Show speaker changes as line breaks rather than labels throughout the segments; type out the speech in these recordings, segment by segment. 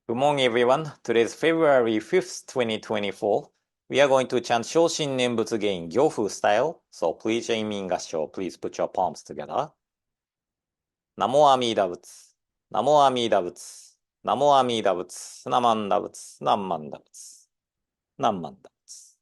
Good morning, everyone. Today is February 5th, 2024. We are going to chant Shoshin Nembutsuge in Gyofu style. So please join me in Gassho. Please put your palms together. Namo Amida Butsu. Namo Amida Butsu. Namo Amida Butsu. Namanda Butsu. Namanda Butsu. Namanda Butsu.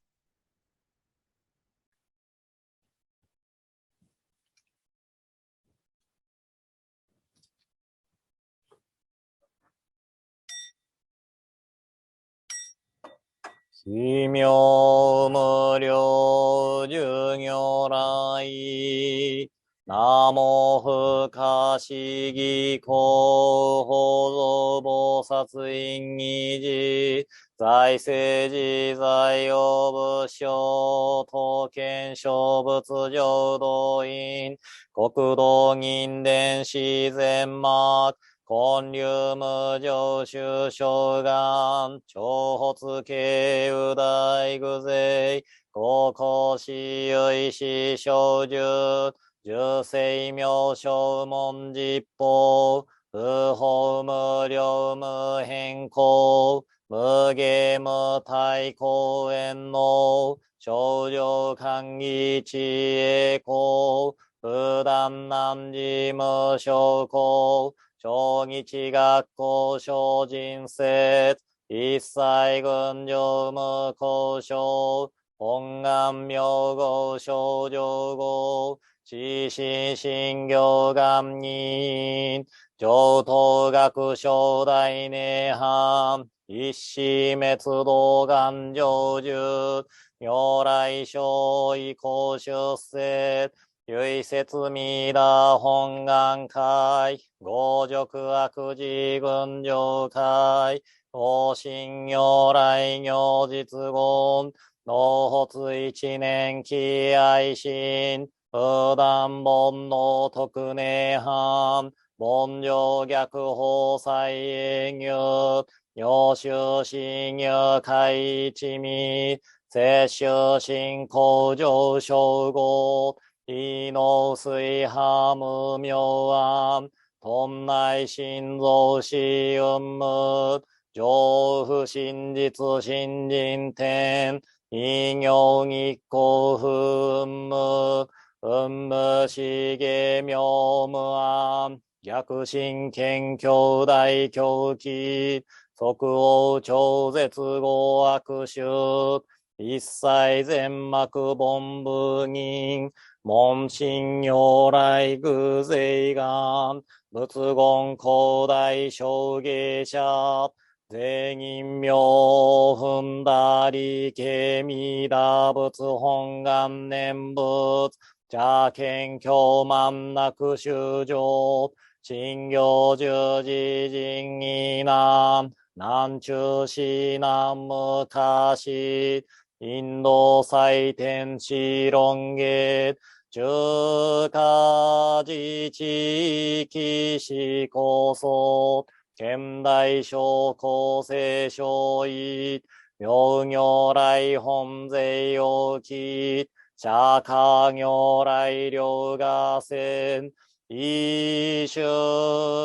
Shi myō muryō jūgyō rai. Namo fukashi koho bosatsu ingi zai seiji zai obusho token shobutsu jodo in kokudo nginden shizenmak konryu mujōshu shogan chōhotsu kei udai guzei gokoshi uishi shōju 十世名称文実法不法無量無変更無下無体公園の少女歓喜知恵公不断難事無証拠小日学校小人説一切群上無交渉本願名号少女号知心信行願人上等学小大涅槃一子滅道願成就如来生意公出世唯説弥陀本願会五辱悪事群上会大神如来如実言納発一年期愛心不断煩悩特涅槃凡上逆法再営業領収信入会一味摂取信仰上昇号異能水波無明暗頓内心臓死運無上不真実新人天異行一行不運無運無しげ妙無暗逆心謙兄弟狂気即応超絶合悪臭一切全幕凡部人門心如来偶然願仏言広大小芸者全員名踏んだりけみだ仏本願念仏邪見教満なく修上信行十字人義難南中市南昔インド祭天地論月中華自治地市構想現代小構成小一妙如来本税要期釈迦如来両河線一種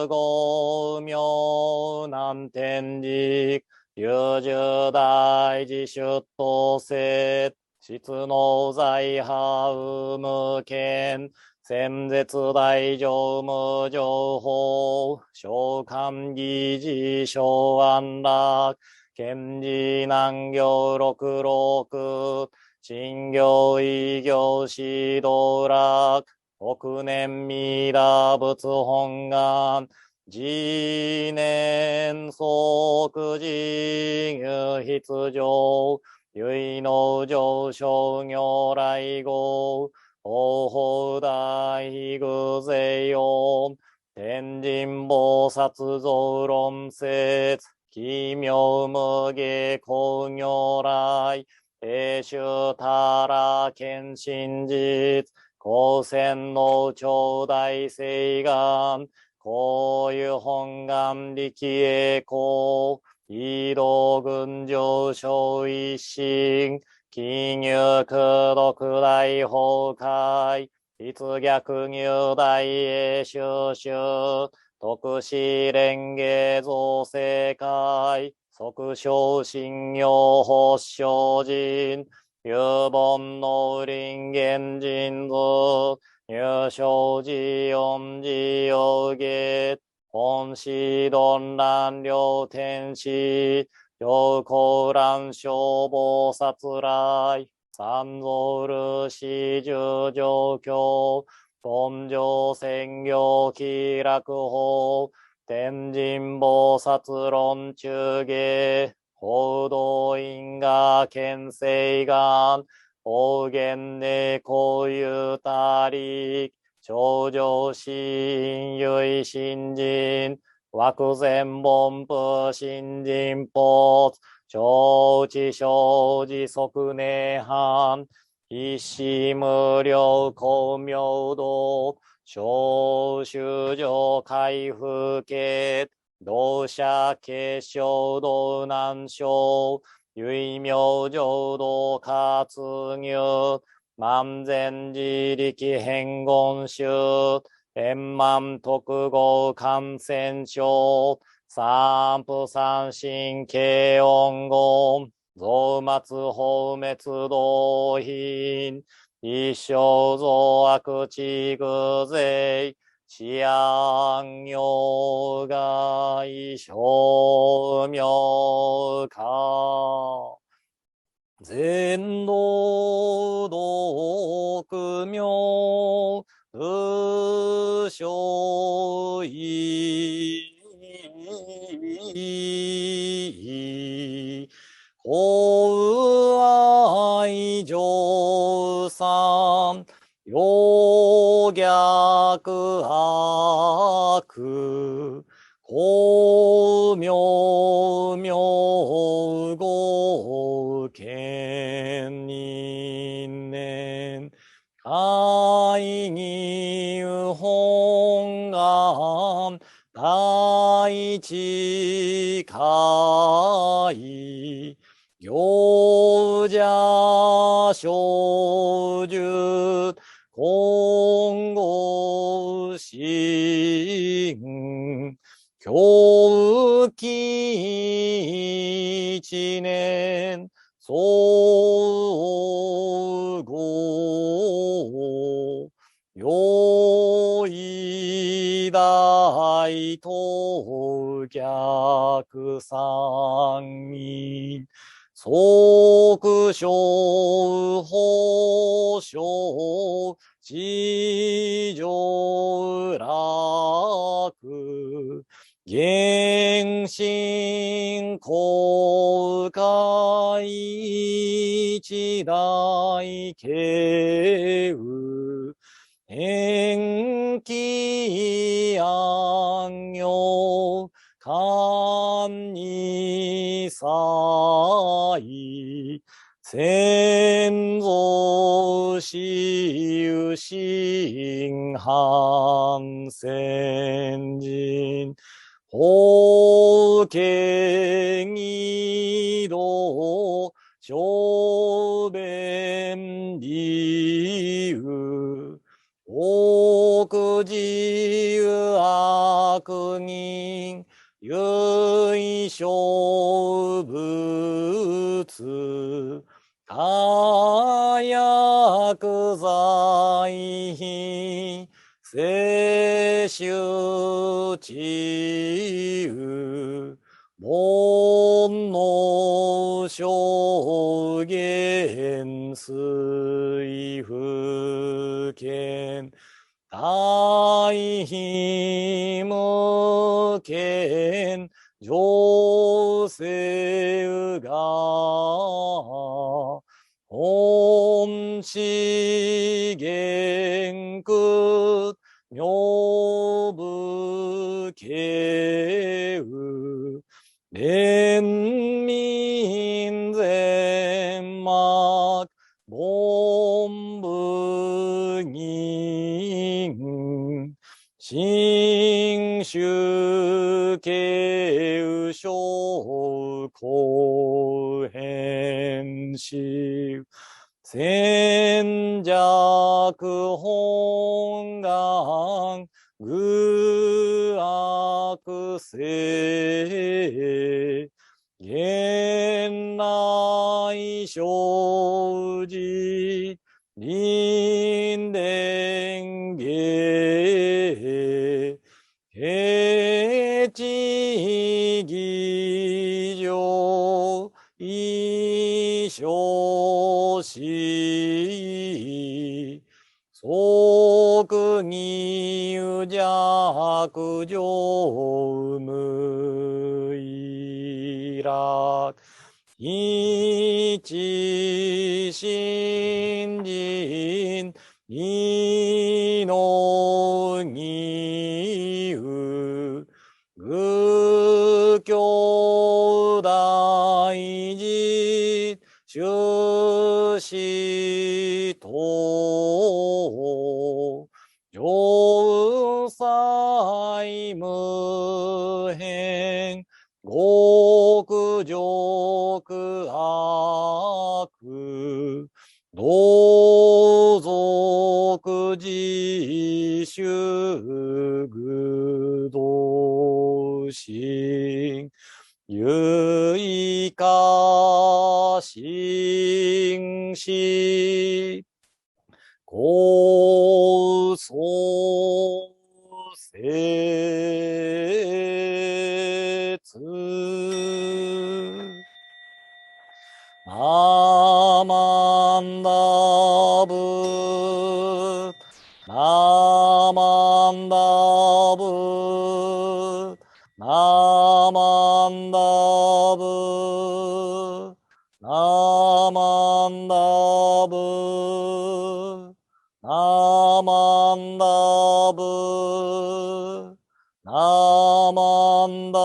五妙南天竺有十大自出頭世質の財波有無権先絶大乗無情報召喚議事小安楽賢治難行六六信行異行指導楽億年弥陀仏本願自念即自入必上唯能上昇如来号方法大偶税音天神菩薩造論説奇妙無下光如来永州たら見真実光線の頂戴誓願こういう本願力栄光移動群上昇一心記入功徳大崩壊立逆入大栄修習徳子蓮華造世界、即小信用発祥人、有本の林源人図、入生寺音寺有月、本師論乱両天使、上高乱消防殺来、三蔵ルシ十上教、本上専業気楽法、天神菩薩論中下、報道因果見世願、方言でこうたり、頂上心唯心人、枠前本部新人法、承知生じ即涅槃、一子無量光明道、小修上開復家、同社結晶道南小、唯名浄土活入、万全自力変言宗、円満特合感染症、三不三神慶音言、増末法滅道品、一生増悪地偶税、治安業外小名化。全道独名、無所依。公愛上三、陽逆悪、光明明語見人年、会議本願、大地会、行者小樹、今後心、教期一年、総合、よい大当逆三人、即小法小、地上楽、原神公開一大慶雨、延期安行、官に祭、先祖死有心反先人、法権義道、小弁理由、奥自由悪人、唯小仏、火薬剤品、摂取治癒、煩悩証言水不見、大悲無見、上世が、本資元空、女部慶雨、連民全幕、凡部人、新種慶雨小公変死、戦弱本願、愚悪性、現内生じ、臨伝芸、平地義上、一生し、即義弱上無意楽、一心人、二の義有、愚教大事、修士等、上妻無変、極辱悪、同族自主愚道心、唯化心死、高層説、ナマンダブ、ナマンダブ、ナマンダブ、ナマンダブ、ナマンダブ、ナマンダ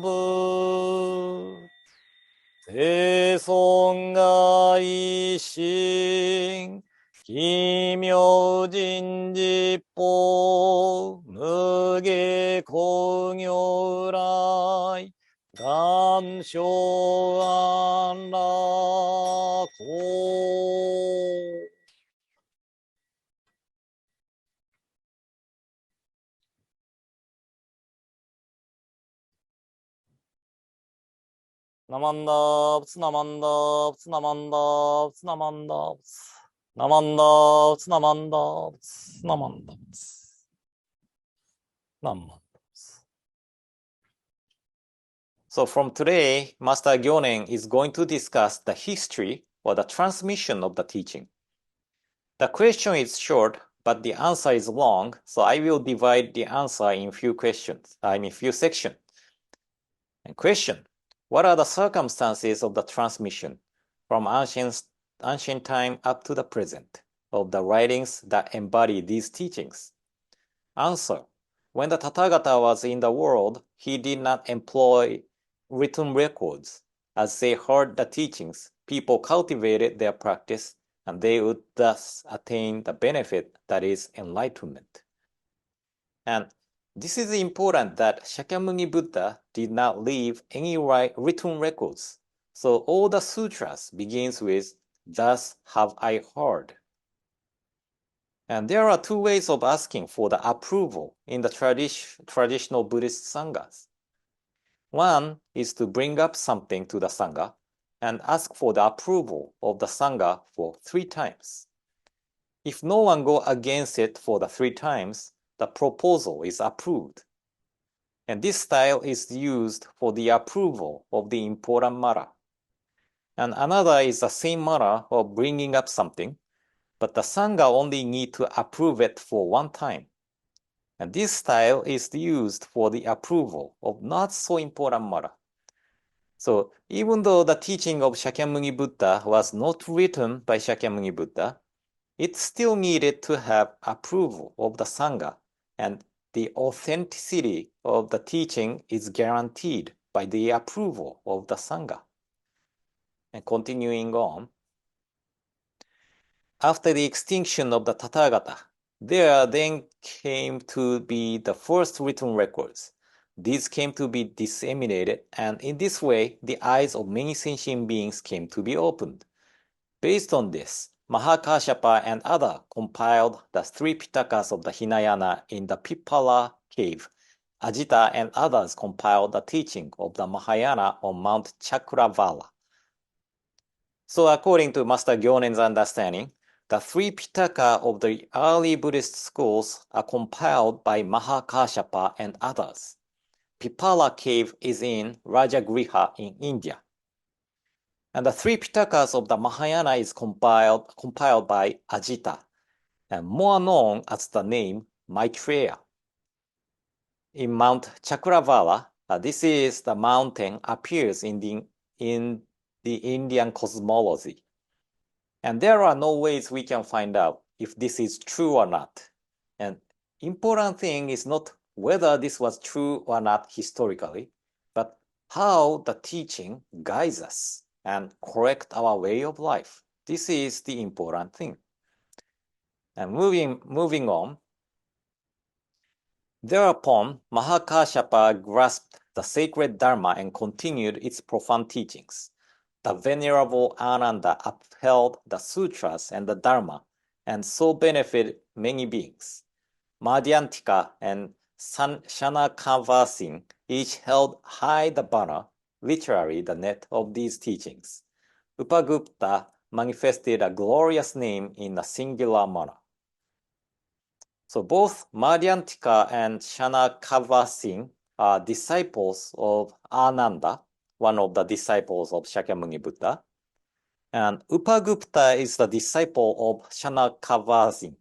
ブ、世尊が一心、奇妙人実法、無下工業来、願生安楽公。ナマンダーブツナマンダーブツナマンダーブツナマンダーブツナマンダーブツナマンダーブツナマンダーブツナマンダーブツ。So from today, Master Gyonen is going to discuss the history or the transmission of the teaching. The question is short, but the answer is long, so I will divide the answer in few sections. And question: what are the circumstances of the transmission from ancient time up to the present of the writings that embody these teachings? Answer: when the Tathagata was in the world, he did not employ written records. As they heard the teachings, people cultivated their practice, and they would thus attain the benefit that is enlightenment. And this is important that Shakyamuni Buddha did not leave any written records. So all the sutras begins with, "Thus have I heard." And there are two ways of asking for the approval in the traditional Buddhist sanghas. One is to bring up something to the sangha and ask for the approval of the sangha for 3 times. If no one go against it for the 3 times, the proposal is approved. And this style is used for the approval of the important matter. And another is the same matter of bringing up something, but the sangha only need to approve it for 1 time. And this style is used for the approval of not so important matter. So even though the teaching of Shakyamuni Buddha was not written by Shakyamuni Buddha, it still needed to have approval of the sangha, and the authenticity of the teaching is guaranteed by the approval of the sangha. And continuing on, after the extinction of the Tathagata, there then came to be the first written records. These came to be disseminated, and in this way, the eyes of many sentient beings came to be opened. Based on this, Mahakāshyapa and others compiled the three Pitakas of the Hinayana in the Pipala cave. Ajita and others compiled the teaching of the Mahayana on Mount Chakravala. So according to Master Gyonen's understanding, the three Pitaka of the early Buddhist schools are compiled by Mahakāshyapa and others. Pipala cave is in Rajagriha in India. And the three Pitakas of the Mahayana is compiled by Ajita, and more known as the name Maitreya. In Mount Chakravala, this is the mountain appears in the Indian cosmology. And there are no ways we can find out if this is true or not. And important thing is not whether this was true or not historically, but how the teaching guides us and correct our way of life. This is the important thing. And moving on, thereupon Mahakāshyapa grasped the sacred Dharma and continued its profound teachings. The Venerable Ananda upheld the sutras and the Dharma, and so benefited many beings. Madhyantika and Shanakava each held high the banner, literally the net of these teachings. Upagupta manifested a glorious name in a singular manner. So both Madhyantika and Shanakava are disciples of Ananda, one of the disciples of Shakyamuni Buddha. And Upagupta is the disciple of Shanakava.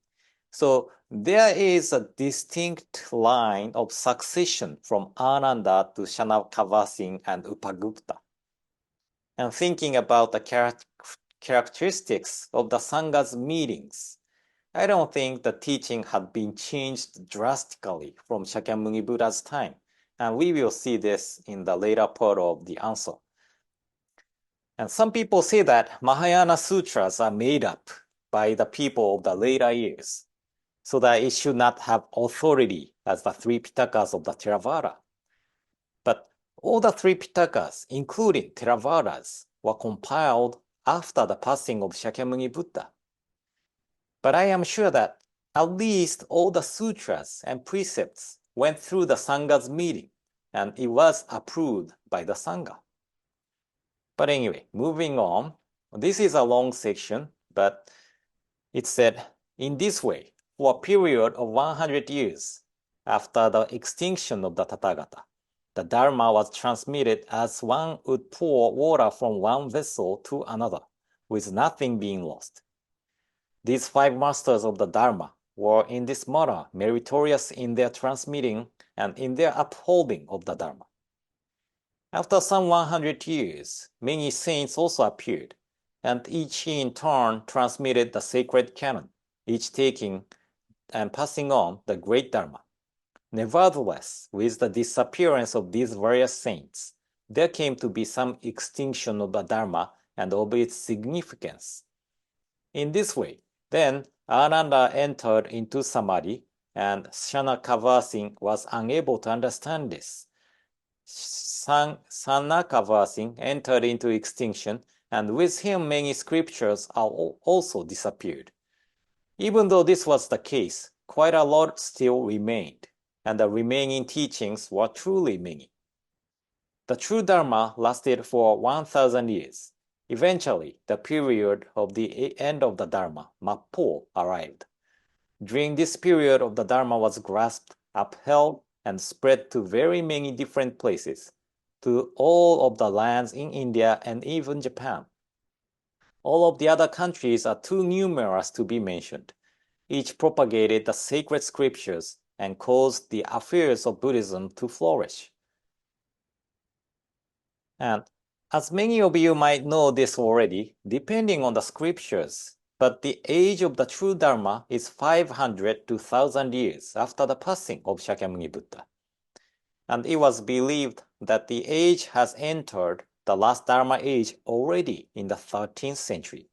So there is a distinct line of succession from Ananda to Shanakava and Upagupta. And thinking about the characteristics of the Sangha's meetings, I don't think the teaching had been changed drastically from Shakyamuni Buddha's time, and we will see this in the later part of the answer. And some people say that Mahayana Sutras are made up by the people of the later years, so that it should not have authority as the three Pitakas of the Theravada. But all the three Pitakas, including Theravadas, were compiled after the passing of Shakyamuni Buddha. But I am sure that at least all the sutras and precepts went through the Sangha's meeting, and it was approved by the Sangha. But anyway, moving on, this is a long section, but it said, in this way, for a period of 100 years after the extinction of the Tathagata, the Dharma was transmitted as one would pour water from one vessel to another, with nothing being lost. These five masters of the Dharma were in this manner meritorious in their transmitting and in their upholding of the Dharma. After some 100 years, many saints also appeared, and each in turn transmitted the sacred canon, each taking and passing on the great Dharma. Nevertheless, with the disappearance of these various saints, there came to be some extinction of the Dharma and of its significance. In this way, then Ananda entered into Samadhi, and Shanakava was unable to understand this. Sanakava entered into extinction, and with him many scriptures also disappeared. Even though this was the case, quite a lot still remained, and the remaining teachings were truly many. The true Dharma lasted for 1,000 years. Eventually, the period of the end of the Dharma, Mappo, arrived. During this period of the Dharma was grasped, upheld, and spread to very many different places, to all of the lands in India and even Japan. All of the other countries are too numerous to be mentioned. Each propagated the sacred scriptures and caused the affairs of Buddhism to flourish. And as many of you might know this already, depending on the scriptures, but the age of the true Dharma is 500 to 1,000 years after the passing of Shakyamuni Buddha. And it was believed that the age has entered the last Dharma age already in the 13th century.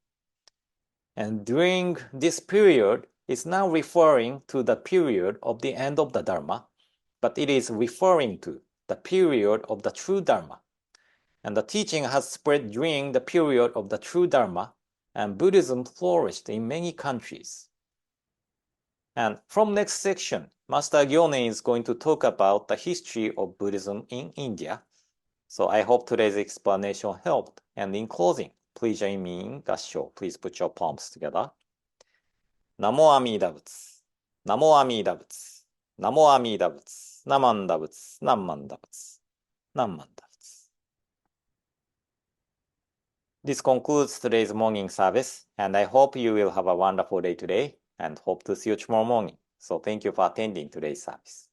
And during this period, it's now referring to the period of the end of the Dharma, but it is referring to the period of the true Dharma. And the teaching has spread during the period of the true Dharma, and Buddhism flourished in many countries. And from next section, Master Gyone is going to talk about the history of Buddhism in India. So I hope today's explanation helped. And in closing, please join me in Gassho. Please put your palms together. Namo Amida Butsu. Namo Amida Butsu. Namo Amida Butsu. Namanda Butsu. Namanda Butsu. Namanda Butsu. This concludes today's morning service, and I hope you will have a wonderful day today and hope to see you tomorrow morning. So thank you for attending today's service.